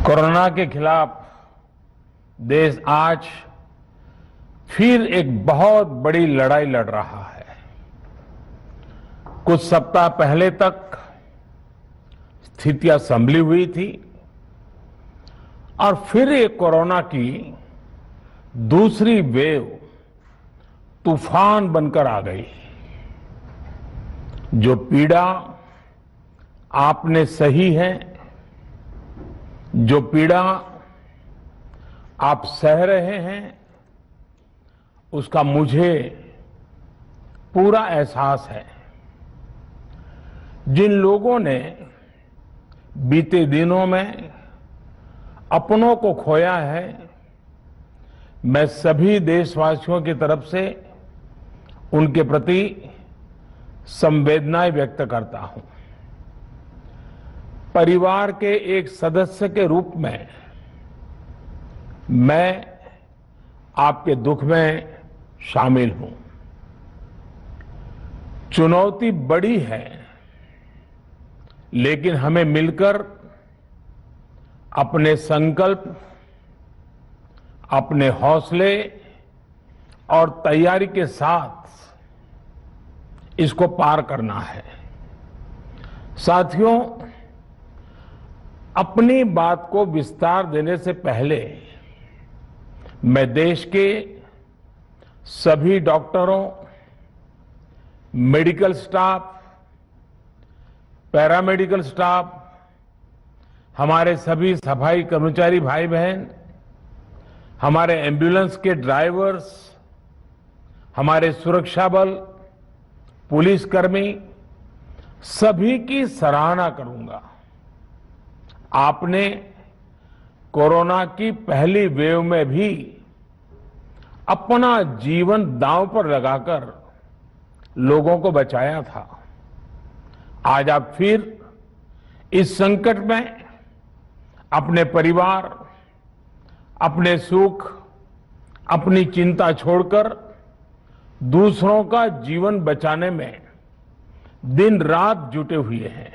Corona के खिलाफ देश आज फिर एक बहुत बड़ी लड़ाई लड़ रहा है। कुछ सप्ताह पहले तक स्थितियां संभली हुई थी और फिर ये कोरोना की दूसरी वेव तूफान बनकर आ गई। जो पीड़ा आपने सही है, जो पीड़ा आप सह रहे हैं, उसका मुझे पूरा एहसास है। जिन लोगों ने बीते दिनों में अपनों को खोया है, मैं सभी देशवासियों की तरफ से उनके प्रति संवेदनाएं व्यक्त करता हूं। परिवार के एक सदस्य के रूप में मैं आपके दुख में शामिल हूं। चुनौती बड़ी है, लेकिन हमें मिलकर अपने संकल्प, अपने हौसले और तैयारी के साथ इसको पार करना है। साथियों, अपनी बात को विस्तार देने से पहले मैं देश के सभी डॉक्टरों, मेडिकल स्टाफ, पैरामेडिकल स्टाफ, हमारे सभी सफाई कर्मचारी भाई बहन, हमारे एम्बुलेंस के ड्राइवर्स, हमारे सुरक्षा बल, पुलिसकर्मी, सभी की सराहना करूंगा। आपने कोरोना की पहली वेव में भी अपना जीवन दांव पर लगाकर लोगों को बचाया था। आज आप फिर इस संकट में अपने परिवार, अपने सुख, अपनी चिंता छोड़कर दूसरों का जीवन बचाने में दिन रात जुटे हुए हैं।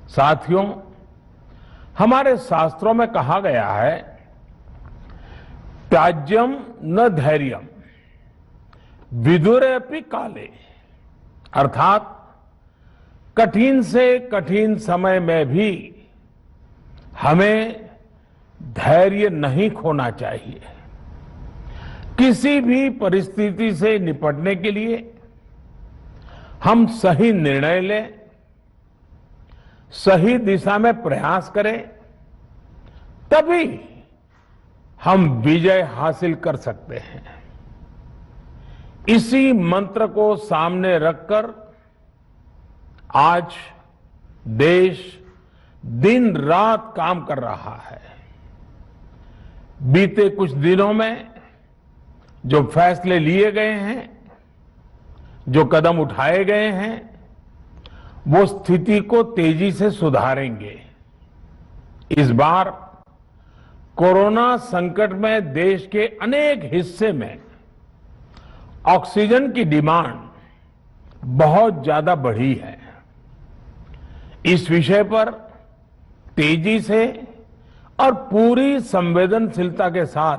साथियों, हमारे शास्त्रों में कहा गया है, त्याज्यम न धैर्यम विदुरेऽपि काले, अर्थात कठिन से कठिन समय में भी हमें धैर्य नहीं खोना चाहिए। किसी भी परिस्थिति से निपटने के लिए हम सही निर्णय लें, सही दिशा में प्रयास करें, तभी हम विजय हासिल कर सकते हैं। इसी मंत्र को सामने रखकर आज देश दिन रात काम कर रहा है। बीते कुछ दिनों में जो फैसले लिए गए हैं, जो कदम उठाए गए हैं, वो स्थिति को तेजी से सुधारेंगे। इस बार कोरोना संकट में देश के अनेक हिस्से में ऑक्सीजन की डिमांड बहुत ज्यादा बढ़ी है। इस विषय पर तेजी से और पूरी संवेदनशीलता के साथ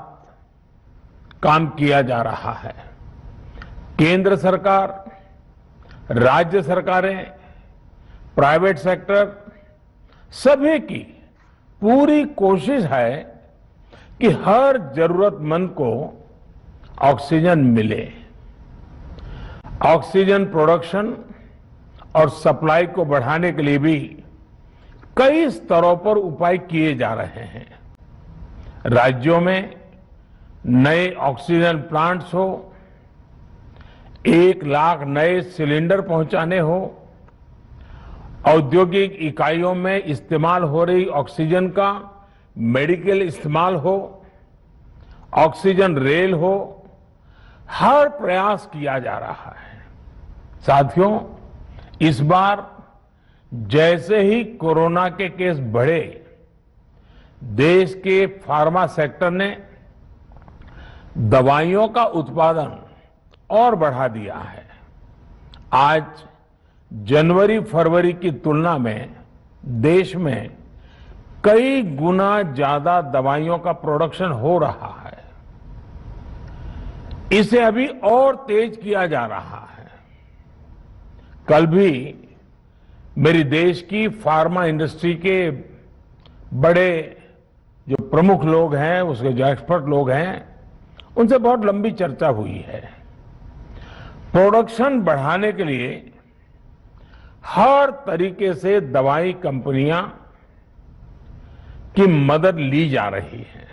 काम किया जा रहा है। केंद्र सरकार, राज्य सरकारें, प्राइवेट सेक्टर, सभी की पूरी कोशिश है कि हर जरूरतमंद को ऑक्सीजन मिले। ऑक्सीजन प्रोडक्शन और सप्लाई को बढ़ाने के लिए भी कई स्तरों पर उपाय किए जा रहे हैं। राज्यों में नए ऑक्सीजन प्लांट्स हो, 1 लाख नए सिलेंडर पहुंचाने हो, औद्योगिक इकाइयों में इस्तेमाल हो रही ऑक्सीजन का मेडिकल इस्तेमाल हो, ऑक्सीजन रेल हो, हर प्रयास किया जा रहा है। साथियों, इस बार जैसे ही कोरोना के केस बढ़े, देश के फार्मा सेक्टर ने दवाइयों का उत्पादन और बढ़ा दिया है। आज जनवरी फरवरी की तुलना में देश में कई गुना ज्यादा दवाइयों का प्रोडक्शन हो रहा है। इसे अभी और तेज किया जा रहा है। कल भी मेरी देश की फार्मा इंडस्ट्री के बड़े जो प्रमुख लोग हैं, उसके जो एक्सपर्ट लोग हैं, उनसे बहुत लंबी चर्चा हुई है। प्रोडक्शन बढ़ाने के लिए हर तरीके से दवाई कंपनियां की मदद ली जा रही है।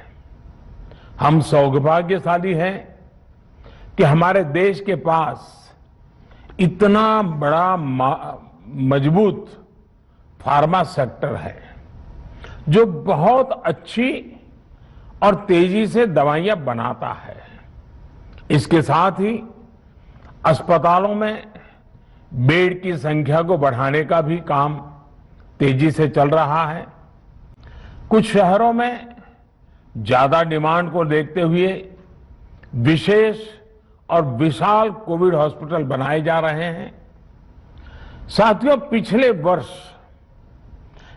हम सौभाग्यशाली हैं कि हमारे देश के पास इतना बड़ा मजबूत फार्मा सेक्टर है जो बहुत अच्छी और तेजी से दवाइयां बनाता है। इसके साथ ही अस्पतालों में बेड की संख्या को बढ़ाने का भी काम तेजी से चल रहा है। कुछ शहरों में ज्यादा डिमांड को देखते हुए विशेष और विशाल कोविड हॉस्पिटल बनाए जा रहे हैं। साथियों, पिछले वर्ष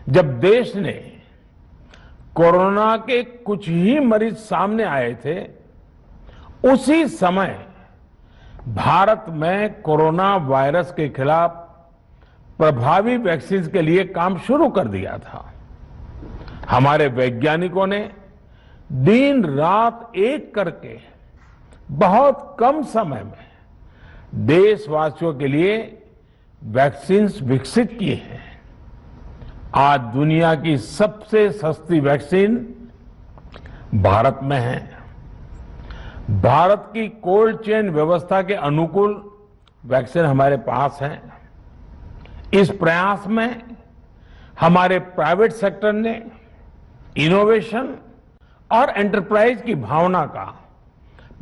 जब देश ने कोरोना के कुछ ही मरीज सामने आए थे, उसी समय भारत में कोरोना वायरस के खिलाफ प्रभावी वैक्सीन के लिए काम शुरू कर दिया था। हमारे वैज्ञानिकों ने दिन रात एक करके बहुत कम समय में देशवासियों के लिए वैक्सीन विकसित किए हैं। आज दुनिया की सबसे सस्ती वैक्सीन भारत में है। भारत की कोल्ड चेन व्यवस्था के अनुकूल वैक्सीन हमारे पास है। इस प्रयास में हमारे प्राइवेट सेक्टर ने इनोवेशन और एंटरप्राइज की भावना का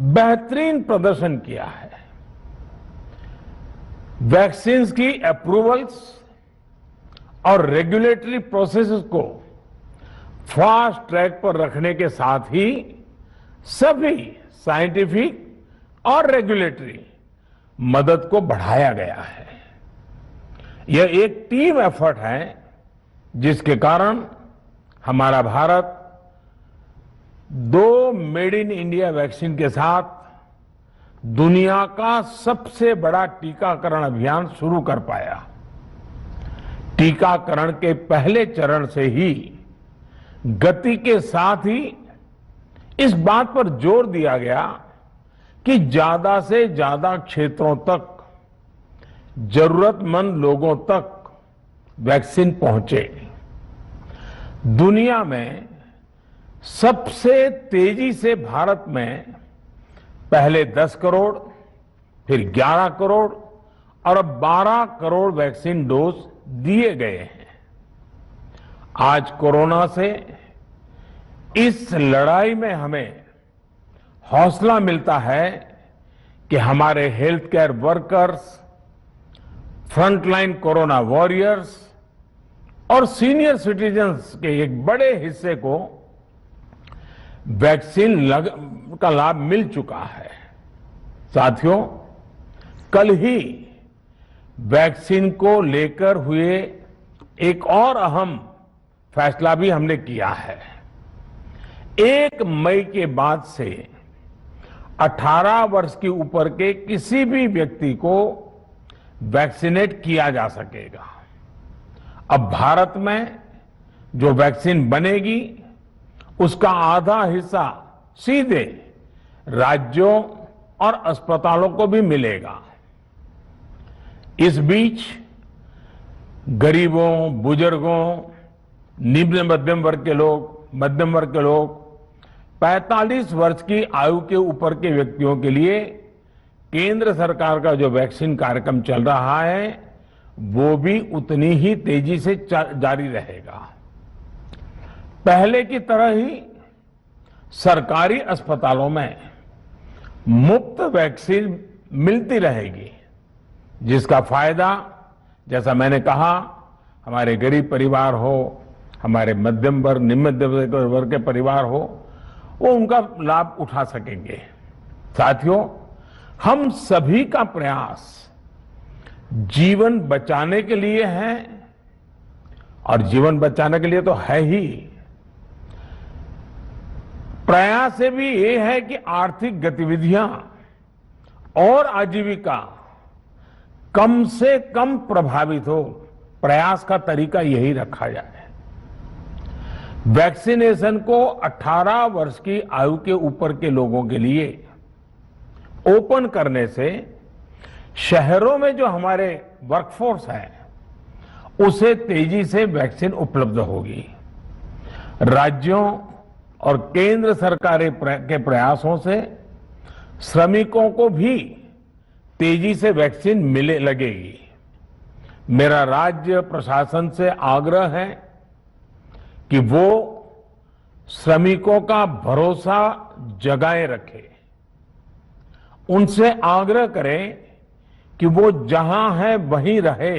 बेहतरीन प्रदर्शन किया है। वैक्सीन की अप्रूवल्स और रेगुलेटरी प्रोसेसेस को फास्ट ट्रैक पर रखने के साथ ही सभी साइंटिफिक और रेगुलेटरी मदद को बढ़ाया गया है। यह एक टीम एफर्ट है जिसके कारण हमारा Bharat 2 made in India vaccine के साथ दुनिया का सबसे बड़ा टीकाकरण अभियान शुरू कर पाया। टीकाकरण के पहले चरण से ही गति के साथ ही इस बात पर जोर दिया गया कि ज्यादा से ज्यादा क्षेत्रों तक, जरूरतमंद लोगों तक वैक्सीन पहुंचे। दुनिया में सबसे तेजी से भारत में पहले 10 करोड़, फिर 11 करोड़ और अब 12 करोड़ वैक्सीन डोज दिए गए हैं। आज कोरोना से इस लड़ाई में हमें हौसला मिलता है कि हमारे health care workers, frontline corona warriors और सीनियर सिटीजन्स के एक बड़े हिस्से को वैक्सीन का लाभ मिल चुका है। साथियों, कल ही वैक्सीन को लेकर हुए एक और अहम फैसला भी हमने किया है। 1 मई के बाद से 18 वर्ष के ऊपर के किसी भी व्यक्ति को वैक्सीनेट किया जा सकेगा। अब भारत में जो वैक्सीन बनेगी उसका आधा हिस्सा सीधे राज्यों और अस्पतालों को भी मिलेगा। इस बीच गरीबों, बुजुर्गों, निम्न मध्यम वर्ग के लोग, 45 वर्ष की आयु के ऊपर के व्यक्तियों के लिए केंद्र सरकार का जो वैक्सीन कार्यक्रम चल रहा है वो भी उतनी ही तेजी से जारी रहेगा। पहले की तरह ही सरकारी अस्पतालों में मुफ्त वैक्सीन मिलती रहेगी, जिसका फायदा, जैसा मैंने कहा, हमारे गरीब परिवार हो, हमारे मध्यम वर्ग, निम्न मध्यम वर्ग के परिवार हो, वो उनका लाभ उठा सकेंगे। साथियों, हम सभी का प्रयास जीवन बचाने के लिए है और जीवन बचाने के लिए तो है ही, प्रयास से भी ये है कि आर्थिक गतिविधियां और आजीविका कम से कम प्रभावित हो। प्रयास का तरीका यही रखा जाए। वैक्सीनेशन को 18 वर्ष की आयु के ऊपर के लोगों के लिए ओपन करने से शहरों में जो हमारे वर्कफोर्स है उसे तेजी से वैक्सीन उपलब्ध होगी। राज्यों और केंद्र सरकार के प्रयासों से श्रमिकों को भी तेजी से वैक्सीन मिले लगेगी। मेरा राज्य प्रशासन से आग्रह है कि वो श्रमिकों का भरोसा जगाए रखे। उनसे आग्रह करें कि वो जहां है वहीं रहे।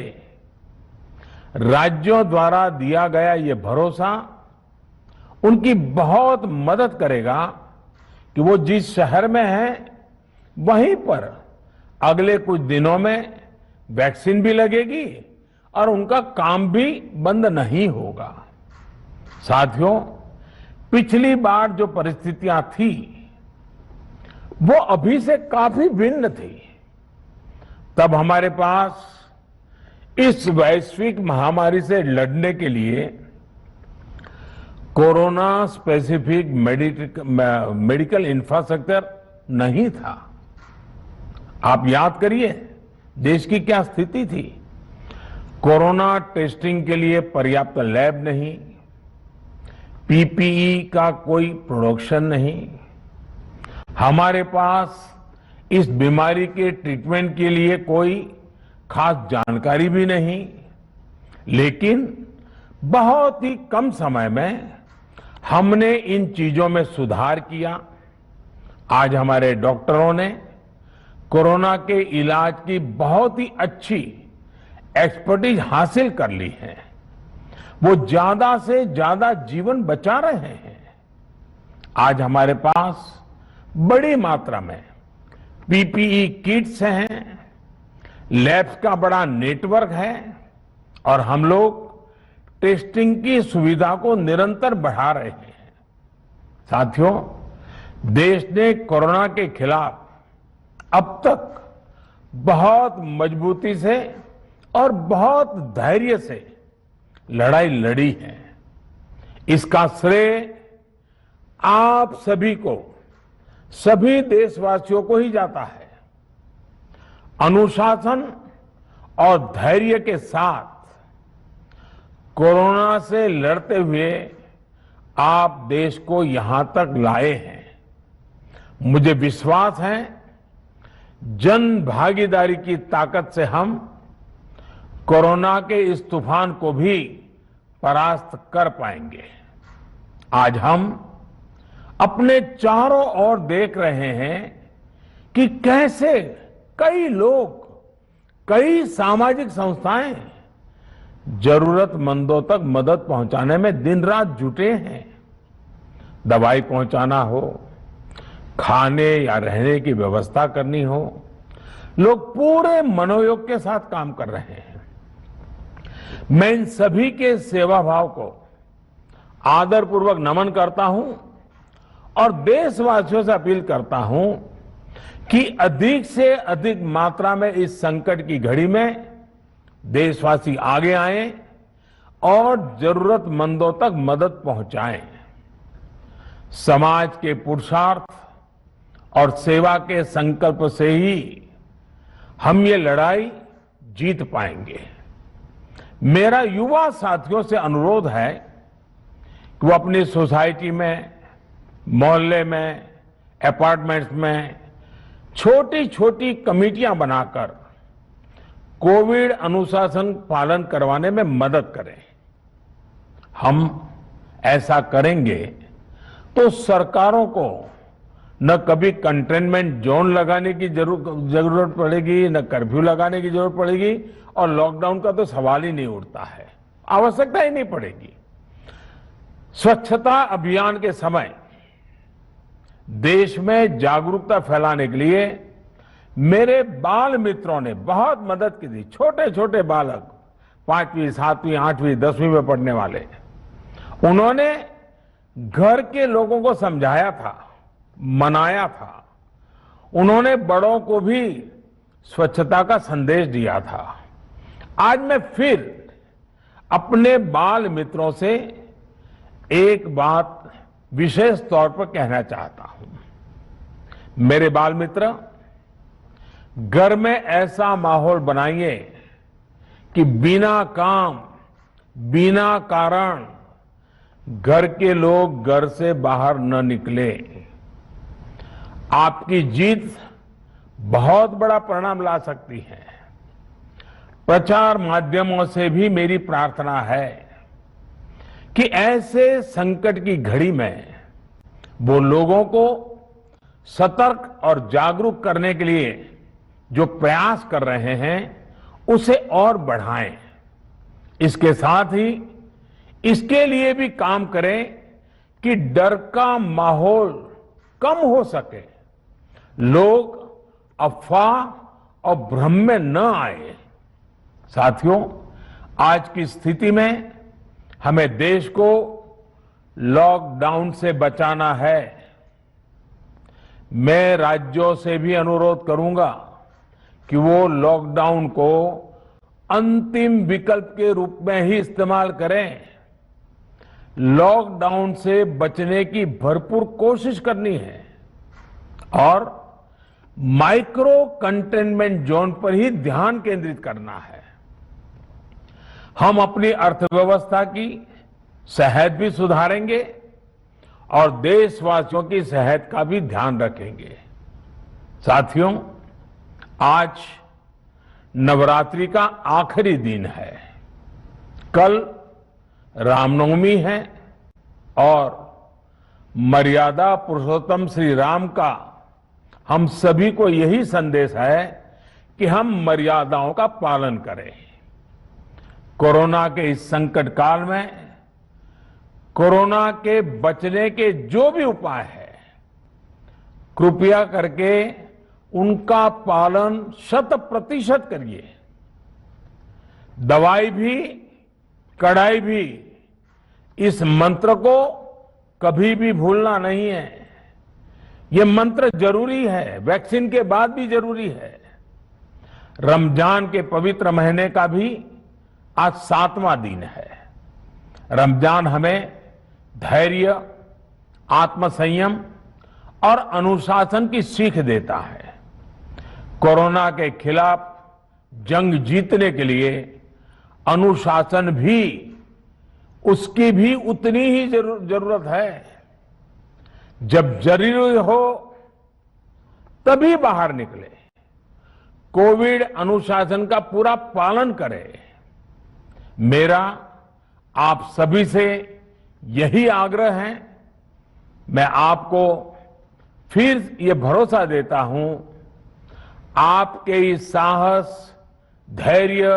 राज्यों द्वारा दिया गया ये भरोसा उनकी बहुत मदद करेगा कि वो जिस शहर में है वहीं पर अगले कुछ दिनों में वैक्सीन भी लगेगी और उनका काम भी बंद नहीं होगा। साथियों, पिछली बार जो परिस्थितियां थी वो अभी से काफी भिन्न थी। तब हमारे पास इस वैश्विक महामारी से लड़ने के लिए कोरोना स्पेसिफिक मेडिकल इंफ्रास्ट्रक्चर नहीं था। आप याद करिए देश की क्या स्थिति थी। कोरोना टेस्टिंग के लिए पर्याप्त लैब नहीं, पीपीई का कोई प्रोडक्शन नहीं, हमारे पास इस बीमारी के ट्रीटमेंट के लिए कोई खास जानकारी भी नहीं। लेकिन बहुत ही कम समय में हमने इन चीजों में सुधार किया। आज हमारे डॉक्टरों ने कोरोना के इलाज की बहुत ही अच्छी एक्सपर्टीज हासिल कर ली है। वो ज्यादा से ज्यादा जीवन बचा रहे हैं। आज हमारे पास बड़ी मात्रा में पीपीई किट्स हैं, लैब्स का बड़ा नेटवर्क है और हम लोग टेस्टिंग की सुविधा को निरंतर बढ़ा रहे हैं। साथियों, देश ने कोरोना के खिलाफ अब तक बहुत मजबूती से और बहुत धैर्य से लड़ाई लड़ी है। इसका श्रेय आप सभी को, सभी देशवासियों को ही जाता है। अनुशासन और धैर्य के साथ कोरोना से लड़ते हुए आप देश को यहां तक लाए हैं। मुझे विश्वास है जन भागीदारी की ताकत से हम कोरोना के इस तूफान को भी परास्त कर पाएंगे। आज हम अपने चारों ओर देख रहे हैं कि कैसे कई लोग, कई सामाजिक संस्थाएं जरूरतमंदों तक मदद पहुंचाने में दिन रात जुटे हैं। दवाई पहुंचाना हो, खाने या रहने की व्यवस्था करनी हो, लोग पूरे मनोयोग के साथ काम कर रहे हैं। मैं इन सभी के सेवा भाव को आदरपूर्वक नमन करता हूं और देशवासियों से अपील करता हूं कि अधिक से अधिक मात्रा में इस संकट की घड़ी में देशवासी आगे आएं और जरूरतमंदों तक मदद पहुंचाएं। समाज के पुरुषार्थ और सेवा के संकल्प से ही हम ये लड़ाई जीत पाएंगे। मेरा युवा साथियों से अनुरोध है कि वो अपनी सोसाइटी में, मोहल्ले में, अपार्टमेंट्स में छोटी छोटी कमेटियां बनाकर कोविड अनुशासन पालन करवाने में मदद करें। हम ऐसा करेंगे तो सरकारों को न कभी कंटेनमेंट जोन लगाने की जरूरत पड़ेगी, न कर्फ्यू लगाने की जरूरत पड़ेगी और लॉकडाउन का तो सवाल ही नहीं उठता है, आवश्यकता ही नहीं पड़ेगी। स्वच्छता अभियान के समय देश में जागरूकता फैलाने के लिए मेरे बाल मित्रों ने बहुत मदद की थी। छोटे छोटे बालक 5वीं, 7वीं, 8वीं, 10वीं में पढ़ने वाले, उन्होंने घर के लोगों को समझाया था, मनाया था। उन्होंने बड़ों को भी स्वच्छता का संदेश दिया था। आज मैं फिर अपने बाल मित्रों से एक बात विशेष तौर पर कहना चाहता हूं। मेरे बाल मित्र, घर में ऐसा माहौल बनाइए कि बिना काम, बिना कारण घर के लोग घर से बाहर न निकले। आपकी जीत बहुत बड़ा परिणाम ला सकती है। प्रचार माध्यमों से भी मेरी प्रार्थना है कि ऐसे संकट की घड़ी में वो लोगों को सतर्क और जागरूक करने के लिए जो प्रयास कर रहे हैं उसे और बढ़ाएं। इसके साथ ही इसके लिए भी काम करें कि डर का माहौल कम हो सके, लोग अफवाह और भ्रम में न आए। साथियों, आज की स्थिति में हमें देश को लॉकडाउन से बचाना है। मैं राज्यों से भी अनुरोध करूंगा कि वो लॉकडाउन को अंतिम विकल्प के रूप में ही इस्तेमाल करें। लॉकडाउन से बचने की भरपूर कोशिश करनी है और माइक्रो कंटेनमेंट जोन पर ही ध्यान केंद्रित करना है। हम अपनी अर्थव्यवस्था की सेहत भी सुधारेंगे और देशवासियों की सेहत का भी ध्यान रखेंगे। साथियों, आज नवरात्रि का आखिरी दिन है। कल रामनवमी है और मर्यादा पुरुषोत्तम श्री राम का हम सभी को यही संदेश है कि हम मर्यादाओं का पालन करें। कोरोना के इस संकट काल में कोरोना के बचने के जो भी उपाय है, कृपया करके उनका पालन 100% करिए। दवाई भी, कड़ाई भी, इस मंत्र को कभी भी भूलना नहीं है। ये मंत्र जरूरी है, वैक्सीन के बाद भी जरूरी है। रमजान के पवित्र महीने का भी आज 7वां दिन है। रमजान हमें धैर्य, आत्मसंयम और अनुशासन की सीख देता है। कोरोना के खिलाफ जंग जीतने के लिए अनुशासन भी, उसकी भी उतनी ही जरूरत है। जब जरूरी हो तभी बाहर निकले। कोविड अनुशासन का पूरा पालन करें। मेरा आप सभी से यही आग्रह है। मैं आपको फिर ये भरोसा देता हूं, आपके इस साहस, धैर्य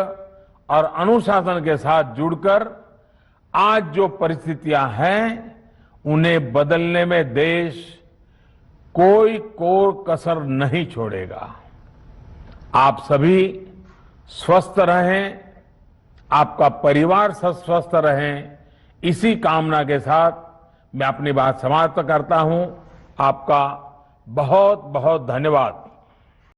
और अनुशासन के साथ जुड़कर आज जो परिस्थितियां हैं उन्हें बदलने में देश कोई कसर नहीं छोड़ेगा। आप सभी स्वस्थ रहें, आपका परिवार स्वस्थ रहे, इसी कामना के साथ मैं अपनी बात समाप्त करता हूं। आपका बहुत बहुत धन्यवाद।